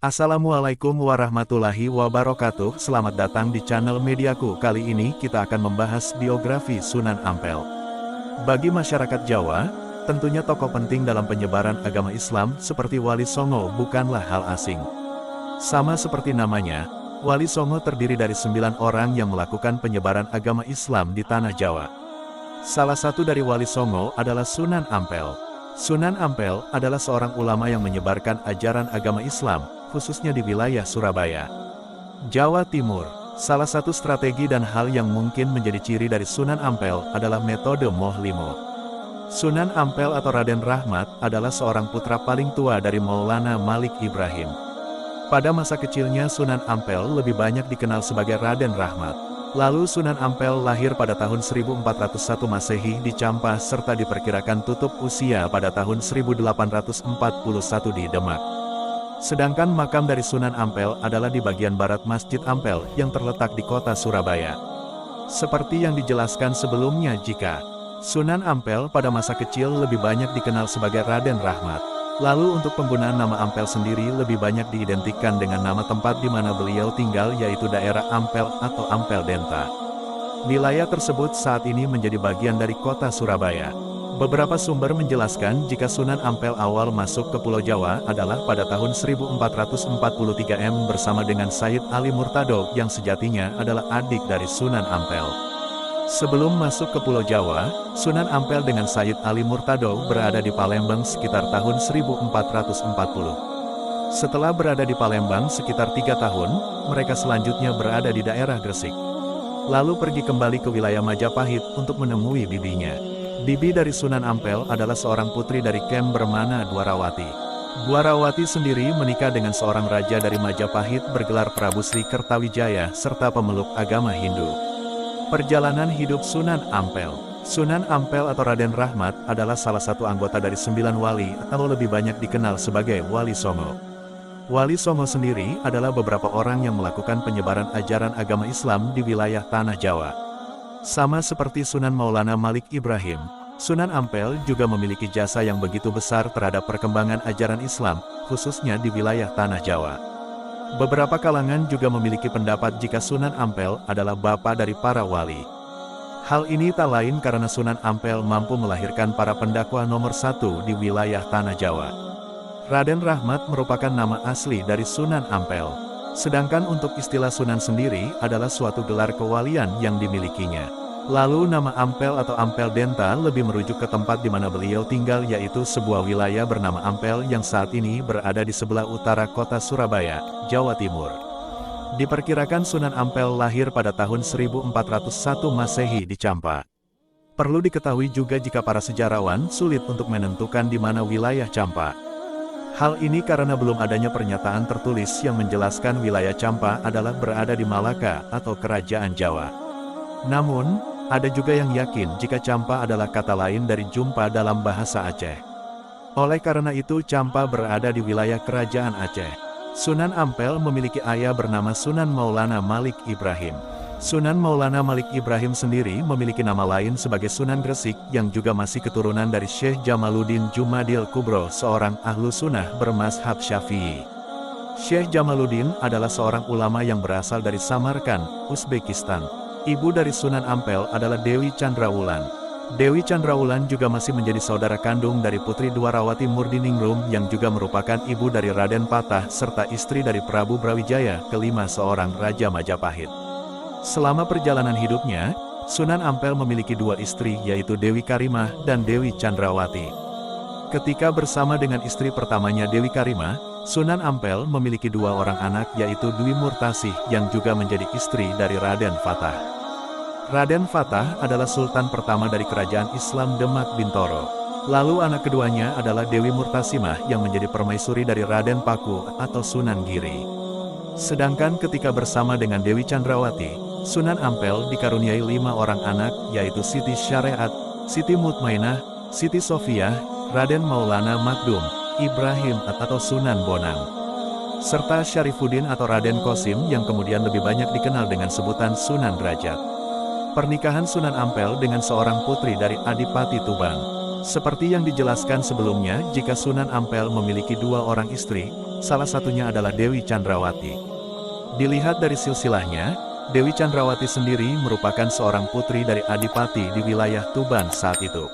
Assalamualaikum warahmatullahi wabarakatuh. Selamat datang di channel Mediaku. Kali ini kita akan membahas biografi Sunan Ampel. Bagi masyarakat Jawa, tentunya tokoh penting dalam penyebaran agama Islam seperti Wali Songo bukanlah hal asing. Sama seperti namanya, Wali Songo terdiri dari 9 orang yang melakukan penyebaran agama Islam di tanah Jawa. Salah satu dari Wali Songo adalah Sunan Ampel. Sunan Ampel adalah seorang ulama yang menyebarkan ajaran agama Islam, khususnya di wilayah Surabaya, Jawa Timur. Salah satu strategi dan hal yang mungkin menjadi ciri dari Sunan Ampel adalah metode Moh Limo. Sunan Ampel atau Raden Rahmat adalah seorang putra paling tua dari Maulana Malik Ibrahim. Pada masa kecilnya Sunan Ampel lebih banyak dikenal sebagai Raden Rahmat. Lalu Sunan Ampel lahir pada tahun 1401 Masehi di Campa serta diperkirakan tutup usia pada tahun 1841 di Demak. Sedangkan makam dari Sunan Ampel adalah di bagian barat Masjid Ampel yang terletak di kota Surabaya. Seperti yang dijelaskan sebelumnya, jika Sunan Ampel pada masa kecil lebih banyak dikenal sebagai Raden Rahmat. Lalu untuk penggunaan nama Ampel sendiri lebih banyak diidentikan dengan nama tempat di mana beliau tinggal, yaitu daerah Ampel atau Ampel Denta. Wilayah tersebut saat ini menjadi bagian dari kota Surabaya. Beberapa sumber menjelaskan jika Sunan Ampel awal masuk ke Pulau Jawa adalah pada tahun 1443 bersama dengan Sayyid Ali Murtado yang sejatinya adalah adik dari Sunan Ampel. Sebelum masuk ke Pulau Jawa, Sunan Ampel dengan Sayyid Ali Murtado berada di Palembang sekitar tahun 1440. Setelah berada di Palembang sekitar 3 tahun, mereka selanjutnya berada di daerah Gresik. Lalu pergi kembali ke wilayah Majapahit untuk menemui bibinya. Bibi dari Sunan Ampel adalah seorang putri dari Kem bernama Dwarawati. Dwarawati sendiri menikah dengan seorang raja dari Majapahit bergelar Prabu Sri Kertawijaya serta pemeluk agama Hindu. Perjalanan hidup Sunan Ampel. Sunan Ampel atau Raden Rahmat adalah salah satu anggota dari 9 wali atau lebih banyak dikenal sebagai Wali Songo. Wali Songo sendiri adalah beberapa orang yang melakukan penyebaran ajaran agama Islam di wilayah tanah Jawa. Sama seperti Sunan Maulana Malik Ibrahim, Sunan Ampel juga memiliki jasa yang begitu besar terhadap perkembangan ajaran Islam, khususnya di wilayah tanah Jawa. Beberapa kalangan juga memiliki pendapat jika Sunan Ampel adalah bapa dari para wali. Hal ini tak lain karena Sunan Ampel mampu melahirkan para pendakwa nomor 1 di wilayah tanah Jawa. Raden Rahmat merupakan nama asli dari Sunan Ampel. Sedangkan untuk istilah Sunan sendiri adalah suatu gelar kewalian yang dimilikinya. Lalu nama Ampel atau Ampel Denta lebih merujuk ke tempat di mana beliau tinggal, yaitu sebuah wilayah bernama Ampel yang saat ini berada di sebelah utara kota Surabaya, Jawa Timur. Diperkirakan Sunan Ampel lahir pada tahun 1401 Masehi di Campa. Perlu diketahui juga jika para sejarawan sulit untuk menentukan di mana wilayah Campa. Hal ini karena belum adanya pernyataan tertulis yang menjelaskan wilayah Campa adalah berada di Malaka atau Kerajaan Jawa. Namun, ada juga yang yakin jika Campa adalah kata lain dari jumpa dalam bahasa Aceh. Oleh karena itu Campa berada di wilayah Kerajaan Aceh. Sunan Ampel memiliki ayah bernama Sunan Maulana Malik Ibrahim. Sunan Maulana Malik Ibrahim sendiri memiliki nama lain sebagai Sunan Gresik yang juga masih keturunan dari Syekh Jamaluddin Jumadil Kubro, seorang ahlu sunnah bermazhab Syafi'i. Syekh Jamaluddin adalah seorang ulama yang berasal dari Samarkand, Uzbekistan. Ibu dari Sunan Ampel adalah Dewi Chandrawulan. Dewi Chandrawulan juga masih menjadi saudara kandung dari Putri Dwarawati Murdiningrum yang juga merupakan ibu dari Raden Patah serta istri dari Prabu Brawijaya kelima seorang Raja Majapahit. Selama perjalanan hidupnya, Sunan Ampel memiliki 2 istri, yaitu Dewi Karimah dan Dewi Chandrawati. Ketika bersama dengan istri pertamanya Dewi Karimah, Sunan Ampel memiliki 2 orang anak, yaitu Dwi Murtasih yang juga menjadi istri dari Raden Fatah. Raden Fatah adalah sultan pertama dari kerajaan Islam Demak Bintoro. Lalu anak keduanya adalah Dewi Murtasimah yang menjadi permaisuri dari Raden Paku atau Sunan Giri. Sedangkan ketika bersama dengan Dewi Chandrawati, Sunan Ampel dikaruniai 5 orang anak, yaitu Siti Syariat, Siti Mutmainah, Siti Sofiah, Raden Maulana Makdum, Ibrahim atau Sunan Bonang, serta Syarifuddin atau Raden Qasim yang kemudian lebih banyak dikenal dengan sebutan Sunan Derajat. Pernikahan Sunan Ampel dengan seorang putri dari Adipati Tuban. Seperti yang dijelaskan sebelumnya, jika Sunan Ampel memiliki 2 orang istri, salah satunya adalah Dewi Chandrawati. Dilihat dari silsilahnya, Dewi Chandrawati sendiri merupakan seorang putri dari Adipati di wilayah Tuban saat itu.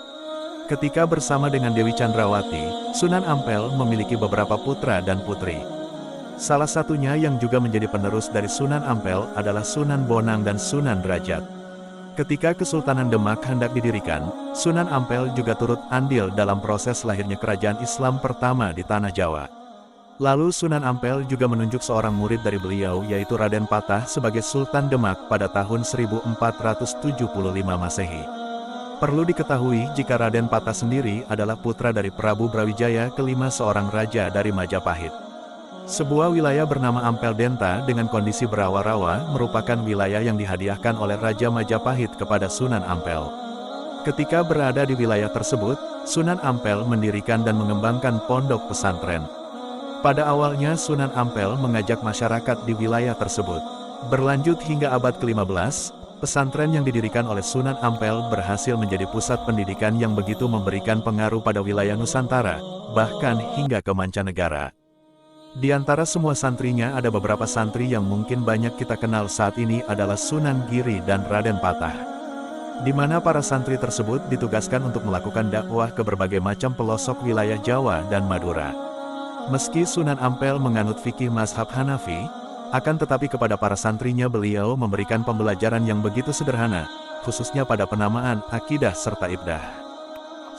Ketika bersama dengan Dewi Chandrawati, Sunan Ampel memiliki beberapa putra dan putri. Salah satunya yang juga menjadi penerus dari Sunan Ampel adalah Sunan Bonang dan Sunan Derajat. Ketika Kesultanan Demak hendak didirikan, Sunan Ampel juga turut andil dalam proses lahirnya kerajaan Islam pertama di Tanah Jawa. Lalu Sunan Ampel juga menunjuk seorang murid dari beliau yaitu Raden Patah sebagai Sultan Demak pada tahun 1475 Masehi. Perlu diketahui jika Raden Patah sendiri adalah putra dari Prabu Brawijaya kelima seorang raja dari Majapahit. Sebuah wilayah bernama Ampel Denta dengan kondisi berawa-rawa merupakan wilayah yang dihadiahkan oleh Raja Majapahit kepada Sunan Ampel. Ketika berada di wilayah tersebut, Sunan Ampel mendirikan dan mengembangkan pondok pesantren. Pada awalnya Sunan Ampel mengajak masyarakat di wilayah tersebut. Berlanjut hingga abad ke-15, pesantren yang didirikan oleh Sunan Ampel berhasil menjadi pusat pendidikan yang begitu memberikan pengaruh pada wilayah Nusantara, bahkan hingga ke mancanegara. Di antara semua santrinya ada beberapa santri yang mungkin banyak kita kenal saat ini adalah Sunan Giri dan Raden Patah. Di mana para santri tersebut ditugaskan untuk melakukan dakwah ke berbagai macam pelosok wilayah Jawa dan Madura. Meski Sunan Ampel menganut fikih mazhab Hanafi, akan tetapi kepada para santrinya beliau memberikan pembelajaran yang begitu sederhana, khususnya pada penamaan, akidah serta ibdah.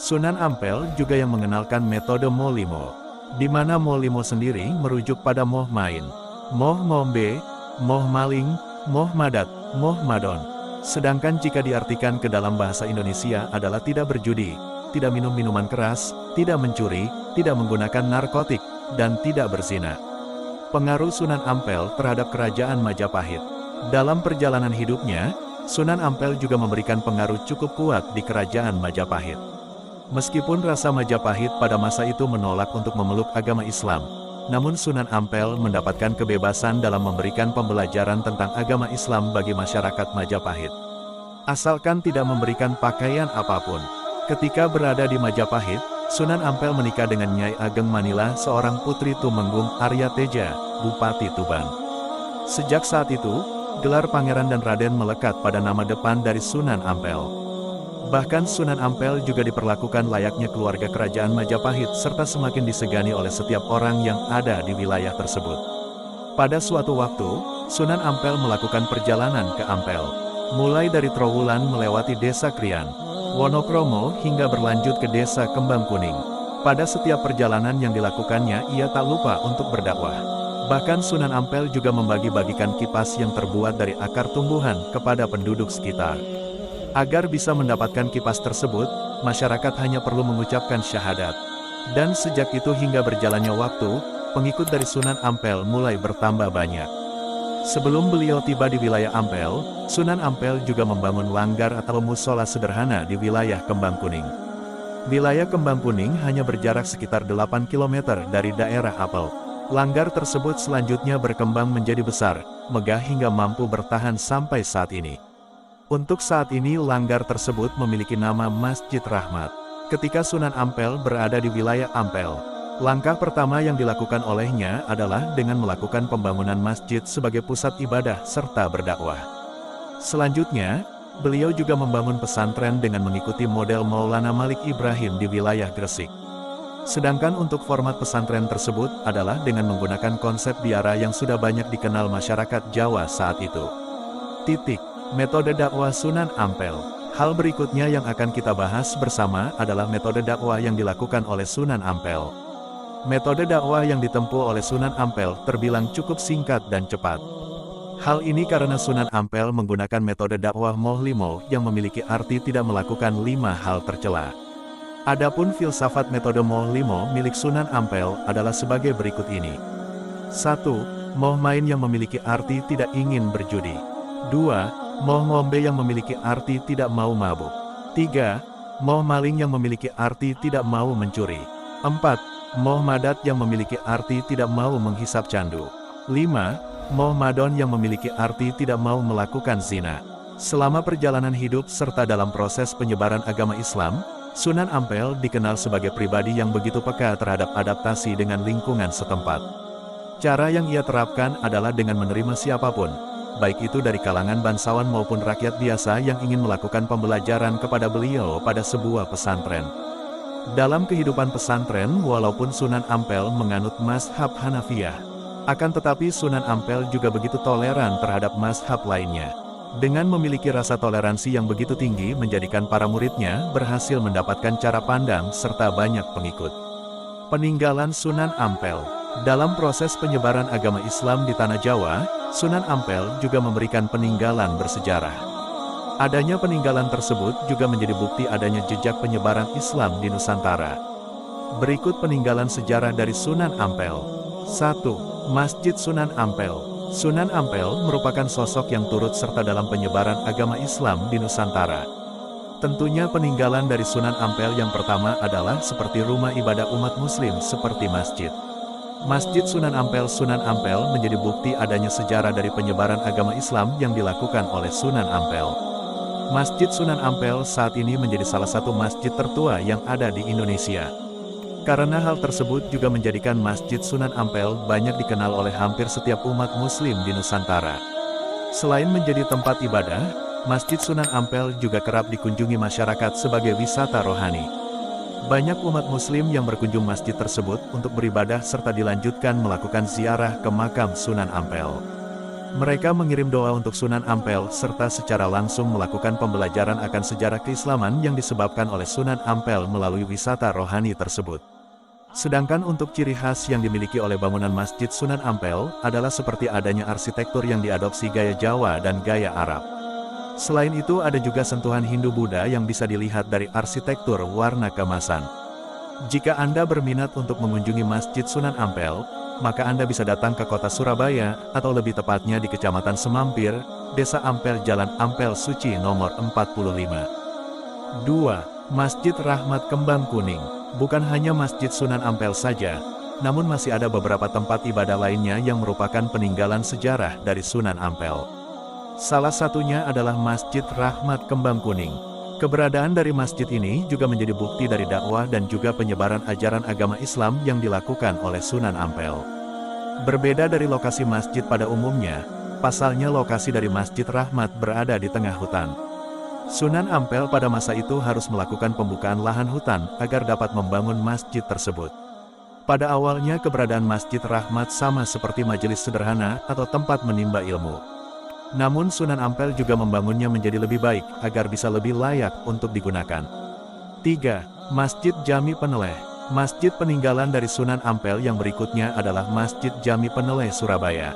Sunan Ampel juga yang mengenalkan metode Molimo, di mana Molimo sendiri merujuk pada moh main, moh ngombe, moh maling, moh madat, moh madon. Sedangkan jika diartikan ke dalam bahasa Indonesia adalah tidak berjudi, tidak minum minuman keras, tidak mencuri, tidak menggunakan narkotik, dan tidak berzina. Pengaruh Sunan Ampel terhadap kerajaan Majapahit. Dalam perjalanan hidupnya, Sunan Ampel juga memberikan pengaruh cukup kuat di kerajaan Majapahit. Meskipun rasa Majapahit pada masa itu menolak untuk memeluk agama Islam, namun Sunan Ampel mendapatkan kebebasan dalam memberikan pembelajaran tentang agama Islam bagi masyarakat Majapahit. Asalkan tidak memberikan pakaian apapun. Ketika berada di Majapahit, Sunan Ampel menikah dengan Nyai Ageng Manila, seorang putri Tumenggung Arya Teja, Bupati Tuban. Sejak saat itu, gelar Pangeran dan Raden melekat pada nama depan dari Sunan Ampel. Bahkan Sunan Ampel juga diperlakukan layaknya keluarga kerajaan Majapahit serta semakin disegani oleh setiap orang yang ada di wilayah tersebut. Pada suatu waktu, Sunan Ampel melakukan perjalanan ke Ampel. Mulai dari Trowulan melewati desa Krian, Wonokromo hingga berlanjut ke desa Kembang Kuning. Pada setiap perjalanan yang dilakukannya ia tak lupa untuk berdakwah. Bahkan Sunan Ampel juga membagi-bagikan kipas yang terbuat dari akar tumbuhan kepada penduduk sekitar. Agar bisa mendapatkan kipas tersebut, masyarakat hanya perlu mengucapkan syahadat. Dan sejak itu hingga berjalannya waktu, pengikut dari Sunan Ampel mulai bertambah banyak. Sebelum beliau tiba di wilayah Ampel, Sunan Ampel juga membangun langgar atau musola sederhana di wilayah Kembang Kuning. Wilayah Kembang Kuning hanya berjarak sekitar 8 km dari daerah Apel. Langgar tersebut selanjutnya berkembang menjadi besar, megah hingga mampu bertahan sampai saat ini. Untuk saat ini langgar tersebut memiliki nama Masjid Rahmat. Ketika Sunan Ampel berada di wilayah Ampel, langkah pertama yang dilakukan olehnya adalah dengan melakukan pembangunan masjid sebagai pusat ibadah serta berdakwah. Selanjutnya, beliau juga membangun pesantren dengan mengikuti model Maulana Malik Ibrahim di wilayah Gresik. Sedangkan untuk format pesantren tersebut adalah dengan menggunakan konsep biara yang sudah banyak dikenal masyarakat Jawa saat itu. Metode dakwah Sunan Ampel. Hal berikutnya yang akan kita bahas bersama adalah metode dakwah yang dilakukan oleh Sunan Ampel. Metode dakwah yang ditempuh oleh Sunan Ampel terbilang cukup singkat dan cepat. Hal ini karena Sunan Ampel menggunakan metode dakwah Mohlimo yang memiliki arti tidak melakukan 5 hal tercela. Adapun filsafat metode Mohlimo milik Sunan Ampel adalah sebagai berikut ini. 1. Moh main yang memiliki arti tidak ingin berjudi. 2. Moh ngombe yang memiliki arti tidak mau mabuk. 3. Moh maling yang memiliki arti tidak mau mencuri. 4. Moh madat yang memiliki arti tidak mau menghisap candu. 5. Moh madon yang memiliki arti tidak mau melakukan zina. Selama perjalanan hidup serta dalam proses penyebaran agama Islam, Sunan Ampel dikenal sebagai pribadi yang begitu peka terhadap adaptasi dengan lingkungan setempat. Cara yang ia terapkan adalah dengan menerima siapapun, baik itu dari kalangan bangsawan maupun rakyat biasa yang ingin melakukan pembelajaran kepada beliau pada sebuah pesantren. Dalam kehidupan pesantren, walaupun Sunan Ampel menganut mazhab Hanafiyah, akan tetapi Sunan Ampel juga begitu toleran terhadap mazhab lainnya. Dengan memiliki rasa toleransi yang begitu tinggi menjadikan para muridnya berhasil mendapatkan cara pandang serta banyak pengikut. Peninggalan Sunan Ampel. Dalam proses penyebaran agama Islam di Tanah Jawa, Sunan Ampel juga memberikan peninggalan bersejarah. Adanya peninggalan tersebut juga menjadi bukti adanya jejak penyebaran Islam di Nusantara. Berikut peninggalan sejarah dari Sunan Ampel. 1. Masjid Sunan Ampel. Sunan Ampel merupakan sosok yang turut serta dalam penyebaran agama Islam di Nusantara. Tentunya peninggalan dari Sunan Ampel yang pertama adalah seperti rumah ibadah umat muslim seperti masjid. Masjid Sunan Ampel menjadi bukti adanya sejarah dari penyebaran agama Islam yang dilakukan oleh Sunan Ampel. Masjid Sunan Ampel saat ini menjadi salah satu masjid tertua yang ada di Indonesia. Karena hal tersebut juga menjadikan Masjid Sunan Ampel banyak dikenal oleh hampir setiap umat muslim di Nusantara. Selain menjadi tempat ibadah, Masjid Sunan Ampel juga kerap dikunjungi masyarakat sebagai wisata rohani. Banyak umat muslim yang berkunjung masjid tersebut untuk beribadah serta dilanjutkan melakukan ziarah ke makam Sunan Ampel. Mereka mengirim doa untuk Sunan Ampel serta secara langsung melakukan pembelajaran akan sejarah keislaman yang disebabkan oleh Sunan Ampel melalui wisata rohani tersebut. Sedangkan untuk ciri khas yang dimiliki oleh bangunan Masjid Sunan Ampel adalah seperti adanya arsitektur yang diadopsi gaya Jawa dan gaya Arab. Selain itu ada juga sentuhan Hindu-Buddha yang bisa dilihat dari arsitektur warna keemasan. Jika Anda berminat untuk mengunjungi Masjid Sunan Ampel, maka Anda bisa datang ke kota Surabaya, atau lebih tepatnya di Kecamatan Semampir, Desa Ampel, Jalan Ampel Suci nomor 45. 2. Masjid Rahmat Kembang Kuning. Bukan hanya Masjid Sunan Ampel saja, namun masih ada beberapa tempat ibadah lainnya yang merupakan peninggalan sejarah dari Sunan Ampel. Salah satunya adalah Masjid Rahmat Kembang Kuning. Keberadaan dari masjid ini juga menjadi bukti dari dakwah dan juga penyebaran ajaran agama Islam yang dilakukan oleh Sunan Ampel. Berbeda dari lokasi masjid pada umumnya, pasalnya lokasi dari Masjid Rahmat berada di tengah hutan. Sunan Ampel pada masa itu harus melakukan pembukaan lahan hutan agar dapat membangun masjid tersebut. Pada awalnya keberadaan Masjid Rahmat sama seperti majelis sederhana atau tempat menimba ilmu. Namun Sunan Ampel juga membangunnya menjadi lebih baik, agar bisa lebih layak untuk digunakan. 3. Masjid Jami Peneleh. Masjid peninggalan dari Sunan Ampel yang berikutnya adalah Masjid Jami Peneleh Surabaya.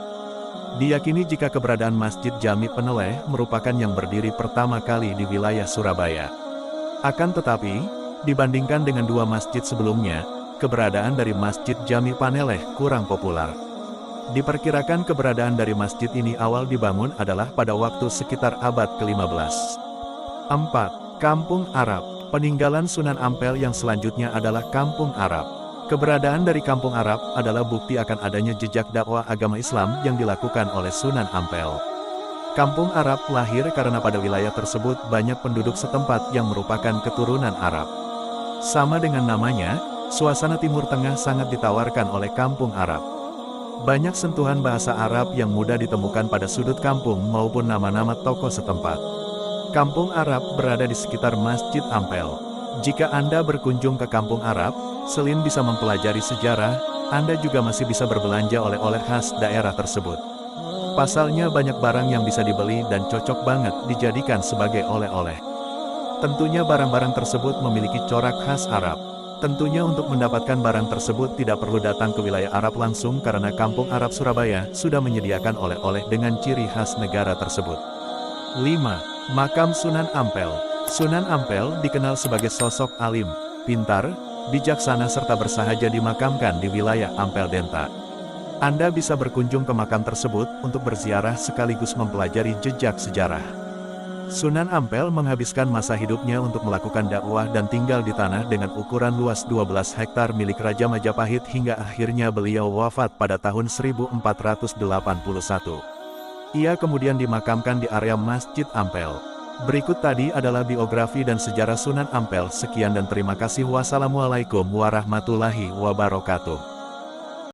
Diyakini jika keberadaan Masjid Jami Peneleh merupakan yang berdiri pertama kali di wilayah Surabaya. Akan tetapi, dibandingkan dengan dua masjid sebelumnya, keberadaan dari Masjid Jami Paneleh kurang populer. Diperkirakan keberadaan dari masjid ini awal dibangun adalah pada waktu sekitar abad ke-15. 4. Kampung Arab. Peninggalan Sunan Ampel yang selanjutnya adalah Kampung Arab. Keberadaan dari Kampung Arab adalah bukti akan adanya jejak dakwah agama Islam yang dilakukan oleh Sunan Ampel. Kampung Arab lahir karena pada wilayah tersebut banyak penduduk setempat yang merupakan keturunan Arab. Sama dengan namanya, suasana Timur Tengah sangat ditawarkan oleh Kampung Arab. Banyak sentuhan bahasa Arab yang mudah ditemukan pada sudut kampung maupun nama-nama tokoh setempat. Kampung Arab berada di sekitar Masjid Ampel. Jika Anda berkunjung ke Kampung Arab, selain bisa mempelajari sejarah, Anda juga masih bisa berbelanja oleh-oleh khas daerah tersebut. Pasalnya banyak barang yang bisa dibeli dan cocok banget dijadikan sebagai oleh-oleh. Tentunya barang-barang tersebut memiliki corak khas Arab. Tentunya untuk mendapatkan barang tersebut tidak perlu datang ke wilayah Arab langsung karena Kampung Arab Surabaya sudah menyediakan oleh-oleh dengan ciri khas negara tersebut. 5. Makam Sunan Ampel. Sunan Ampel dikenal sebagai sosok alim, pintar, bijaksana serta bersahaja dimakamkan di wilayah Ampel Denta. Anda bisa berkunjung ke makam tersebut untuk berziarah sekaligus mempelajari jejak sejarah. Sunan Ampel menghabiskan masa hidupnya untuk melakukan dakwah dan tinggal di tanah dengan ukuran luas 12 hektar milik Raja Majapahit hingga akhirnya beliau wafat pada tahun 1481. Ia kemudian dimakamkan di area Masjid Ampel. Berikut tadi adalah biografi dan sejarah Sunan Ampel. Sekian dan terima kasih. Wassalamualaikum warahmatullahi wabarakatuh.